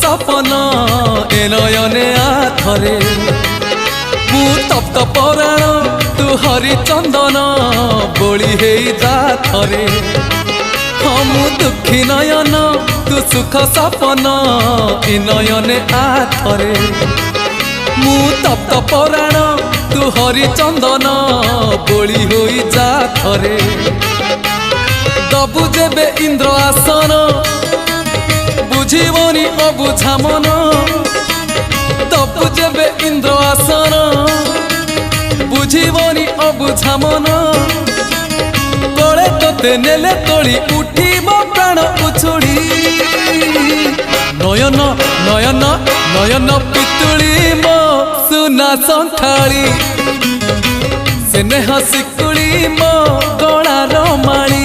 सपन ए नयने आथरे मु तप्त पराण तू हरिचंदन बोली हे जा थरे हाँ मु दुखी नयन तू सुख सपन ए नयने आथरे मु तप्त पराण तू हरिचंदन बोली होई जा थरे दबु जेबे इंद्र आसन बुझीबनी अबुझा मन दबु जेबे इंद्र आसन बुझीबनी अबुझा मन कले तोते नेले तोड़ी उठीब प्राण उछुड़ी नयन नयन नयन पितुड़ी मो सुना संथाली स्नेह शिकुड़ी मो गलार माली